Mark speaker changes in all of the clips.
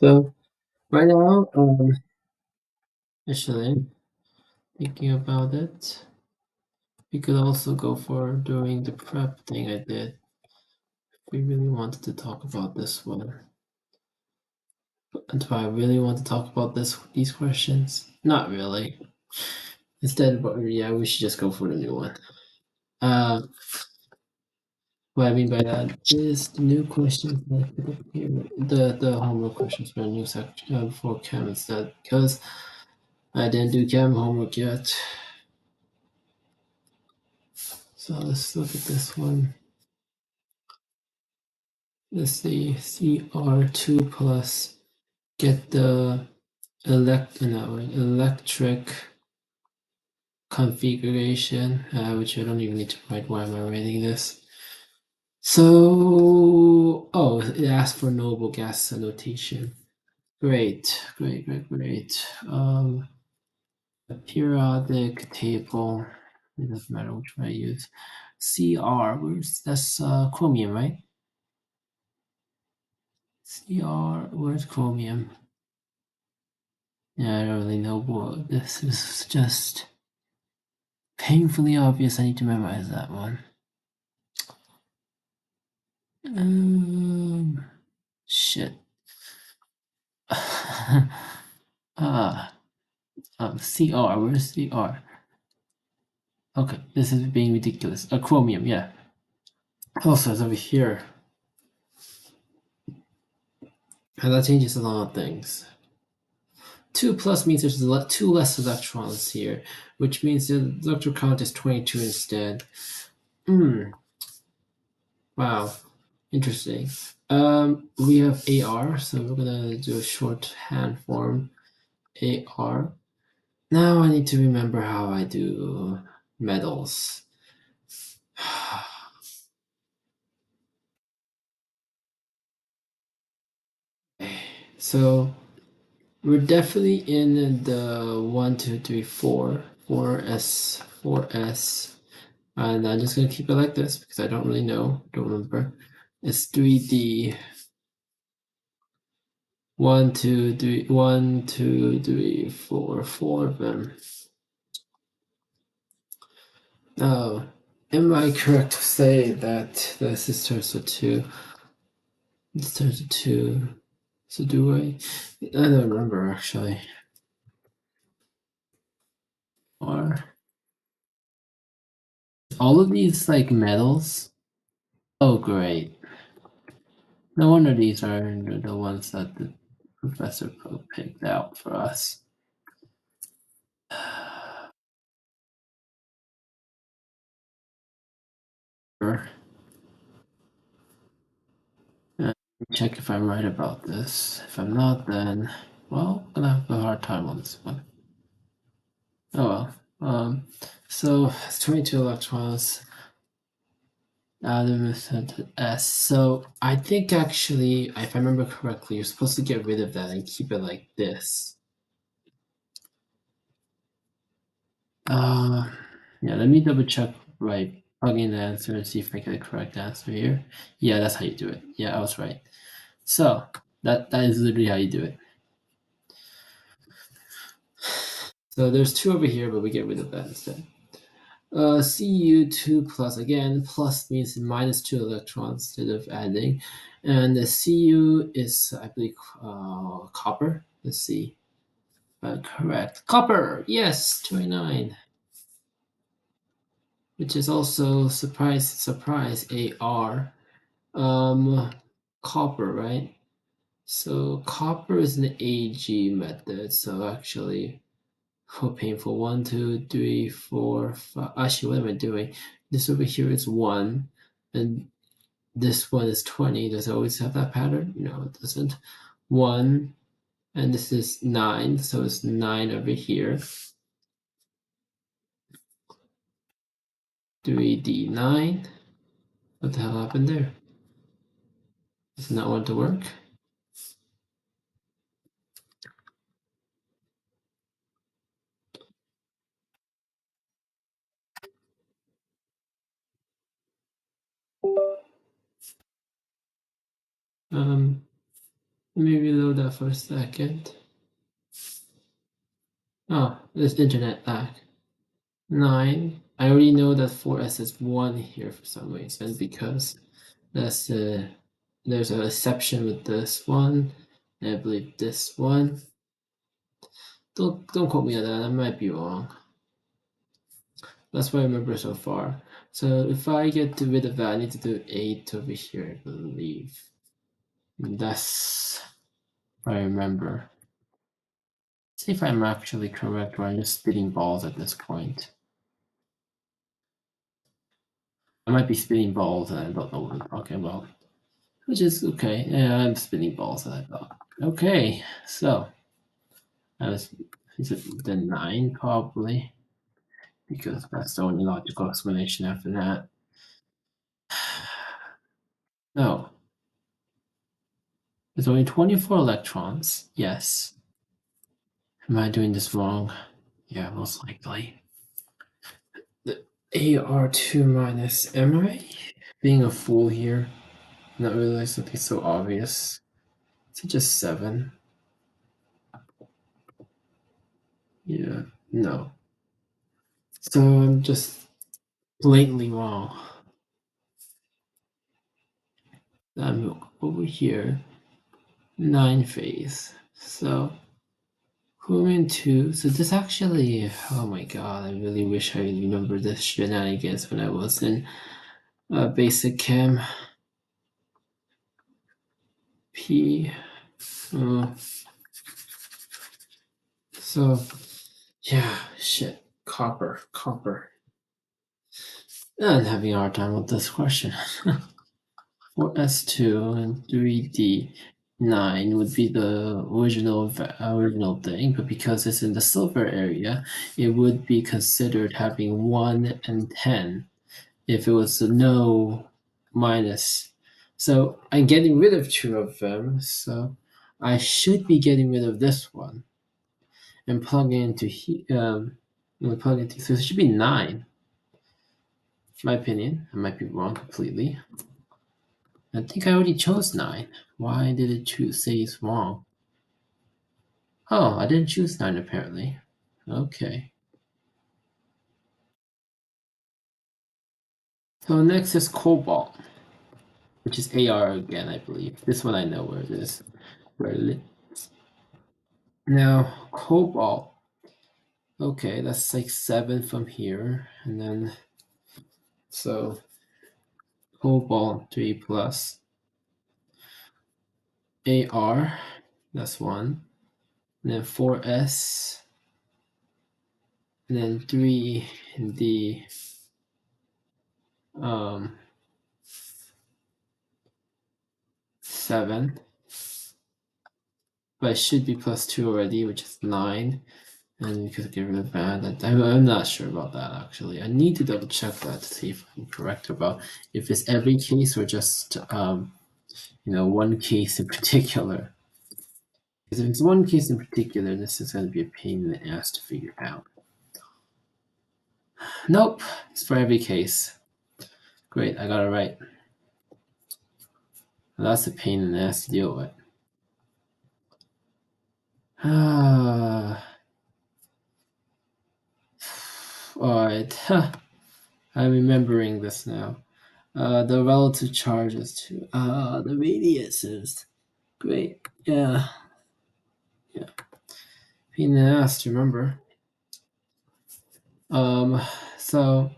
Speaker 1: So right now, actually thinking about it, we could also go for doing the prep thing I did. If we really wanted to talk about this one, and do I really want to talk about these questions? Not really. Instead, but yeah, we should just go for the new one. Uh, what I mean by that is the new questions that I put up here, the homework questions for the new section for chem instead, because I didn't do chem homework yet. So let's look at this one. Let's see, CR2 plus, get the electric configuration, which I don't even need to write. Why am I writing this? So, oh, it asked for noble gas notation. Great, great, great, great. A periodic table. It doesn't matter which one I use. That's chromium, right? Where's chromium? Yeah, I don't really know what this is. Just painfully obvious. I need to memorize that one. Shit. CR. Where's CR? Okay, this is being ridiculous. Chromium. Yeah. Also, it's over here. And that changes a lot of things. 2 plus means there's two less electrons here, which means the electron count is 22 instead. Wow. Interesting. We have AR, so we're gonna do a shorthand form. AR. Now I need to remember how I do metals. So we're definitely in the 1, 2, 3, 4, 4s, 4s, and I'm just gonna keep it like this because I don't really know, don't remember. It's 3D. 1, 2, 3, 1, 2, 3, 4, 4 of them. Oh, am I correct to say that this is turns to 2? This turns to 2. So do I? I don't remember actually. Or all of these like metals? Oh, great. No wonder these are the ones that the professor picked out for us. Sure. Check if I'm right about this. If I'm not, then well, I'm gonna have a hard time on this one. Oh well. So it's 22 electrons. Atom is set to S. So I think actually, if I remember correctly, you're supposed to get rid of that and keep it like this. Yeah, let me double check right, plug in the answer and see if I get the correct answer here. Yeah, that's how you do it. Yeah, I was right. So that is literally how you do it. So there's 2 over here, but we get rid of that instead. Cu2 plus, again, plus means minus 2 electrons instead of adding. And the Cu is, I believe, copper. Let's see. Correct. Copper! Yes, 29. Which is also, surprise, surprise, AR. Copper, right? So copper is an AG method. So actually, how painful. 1, 2, 3, 4, 5. Actually, what am I doing? This over here is 1, and this one is 20. Does it always have that pattern? No, it doesn't. 1, and this is 9, so it's 9 over here. 3D9. What the hell happened there? Does it not want to work? Um, Maybe load that for a second. Oh, there's internet lag. 9. I already know that 4s is 1 here for some reason because that's there's an exception with this one. And I believe this one. Don't quote me on that. I might be wrong. That's what I remember so far. So if I get rid of that, I need to do 8 over here, I believe. That's what I remember. See if I'm actually correct or I'm just spitting balls at this point. I might be spitting balls and I don't know what I'm talking about. Which is okay. Yeah, I'm spitting balls and I thought. Okay, so I was is it the 9 probably? Because that's the only logical explanation after that. No. There's only 24 electrons. Yes. Am I doing this wrong? Yeah, most likely. The AR2 minus. Am I being a fool here? Not really something so obvious. Is it just 7? Yeah. No. So I'm just blatantly wrong. I'm over here. 9 phase. So chromium 2. So this actually, oh my god, I really wish I remembered this shenanigans when I was in basic chem. P. So yeah, shit. Copper. I'm having a hard time with this question. 4s2 and 3d9 would be the original thing, but because it's in the silver area, it would be considered having 1 and 10 if it was a no minus. So I'm getting rid of 2 of them, so I should be getting rid of this one and plugging into so it should be 9. My opinion. I might be wrong completely. I think I already chose 9. Why did it say it's wrong? Oh, I didn't choose 9 apparently. Okay. So next is cobalt, which is AR again, I believe. This one I know where it is. Now, cobalt. Okay, that's like 7 from here. And then, so cobalt 3 plus AR, that's 1. And then 4S. And then 3D. Um, 7. But it should be plus 2 already, which is 9. And we could get rid of that. I'm not sure about that actually. I need to double check that to see if I'm correct about if it's every case or just one case in particular. Because if it's one case in particular, this is going to be a pain in the ass to figure out. Nope, it's for every case. Great, I got it right. Well, that's a pain in the ass to deal with. Alright, I'm remembering this now. The relative charges to the radiuses. Great, yeah. Pain in the ass to remember. So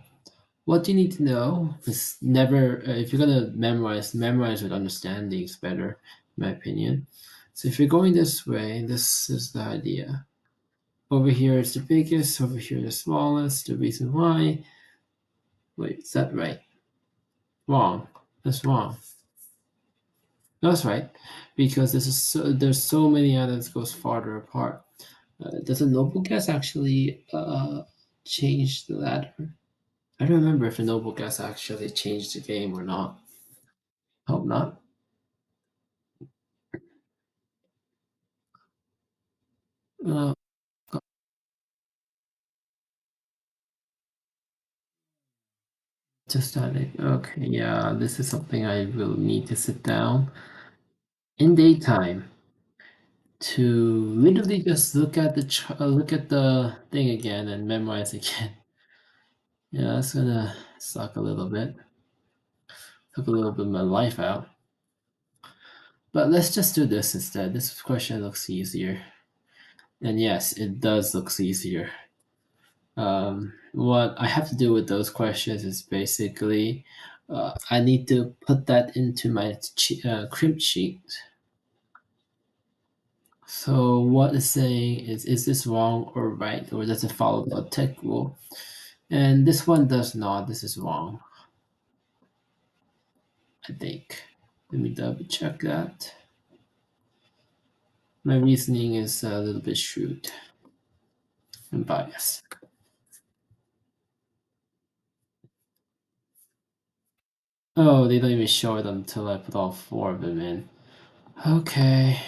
Speaker 1: what you need to know is never if you're gonna memorize with understanding is better, in my opinion. So if you're going this way, this is the idea. Over here is the biggest, over here the smallest. The reason why. Wait, is that right? Wrong. That's wrong. No, that's right, because there's so many atoms goes farther apart. Does a noble gas actually change the ladder? I don't remember if the noble gas actually changed the game or not. Hope not. Uh, just static. Okay, yeah, this is something I will need to sit down in daytime. to literally just look at the thing again and memorize again. Yeah, that's gonna suck a little bit. Took a little bit of my life out. But let's just do this instead. This question looks easier. And yes, it does look easier. What I have to do with those questions is basically I need to put that into my crimp sheet. So what it's saying is this wrong or right, or does it follow the tech rule? And this one does not. This is wrong, I think. Let me double check that. My reasoning is a little bit shrewd and biased. Oh, they don't even show it until I put all four of them in. Okay.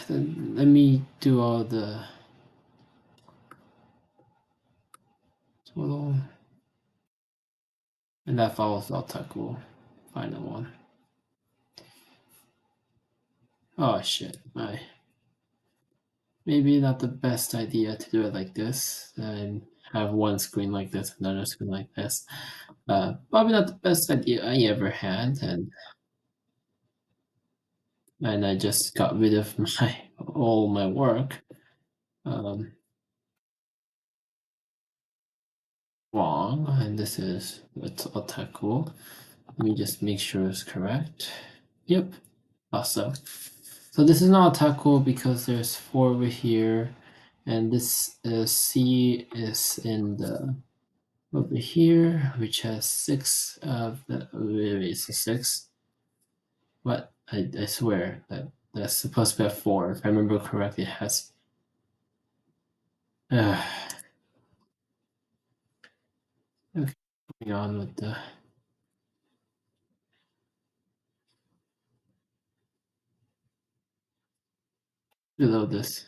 Speaker 1: Then let me do all the total. And that follows the tech rule. Final one. Oh shit. Maybe not the best idea to do it like this and have one screen like this, another screen like this. Probably not the best idea I ever had, and I just got rid of my all my work. Wrong, and this is a tech rule. Let me just make sure it's correct. Yep, awesome. So this is not a tackle because there's four over here, and this C is in the over here, which has six of the. It's a six. What I swear that's supposed to be a four. If I remember correctly, it has. Okay, going on with the below this.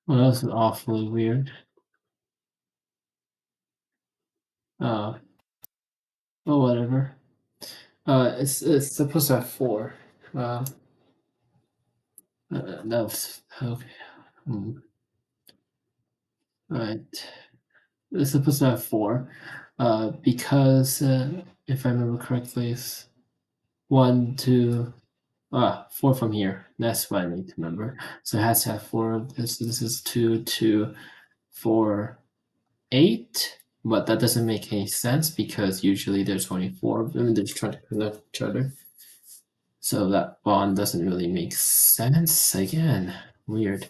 Speaker 1: Well, that was awfully weird. Well, whatever. It's supposed to have four. Uh, that was okay. Hmm. Right. It's supposed to have four. Because if I remember correctly, it's one, two, four from here. That's what I need to remember. So it has to have four of this. This is two, two, four, eight. But that doesn't make any sense because usually there's only four of them and they're just trying to connect each other. So that bond doesn't really make sense. Again, weird.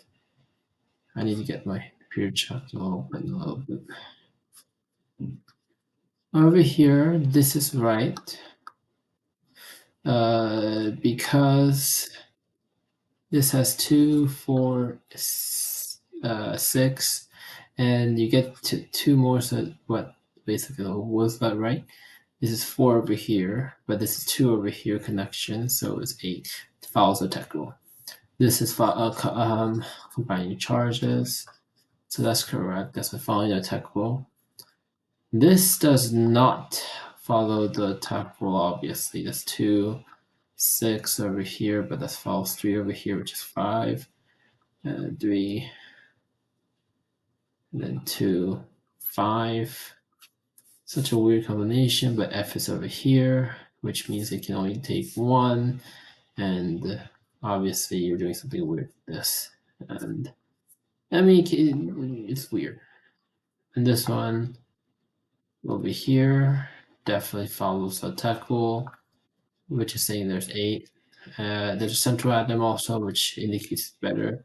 Speaker 1: I need to get my computer checked open a little bit. Over here, this is right. Because this has 2, 4, 6, and you get to two more. So what? Basically, was that right? This is 4 over here, but this is 2 over here connection, so it's 8. It follows the tech rule. This is combining charges, so that's correct. That's following the tech rule. This does not follow the tech rule, obviously. That's 2, 6 over here, but that follows 3 over here, which is 5, and 3, and then 2, 5. Such a weird combination, but F is over here, which means it can only take 1, and obviously you're doing something weird with this. And I mean, it's weird. And this one over here definitely follows the tech rule, which is saying there's 8. There's a central atom also, which indicates better.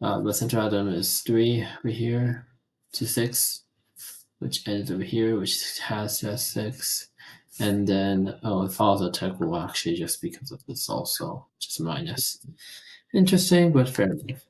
Speaker 1: The central atom is 3 over here to 6, which ends over here, which has just 6. And then, it follows the tech rule actually just because of this also, which is minus. Interesting, but fair enough.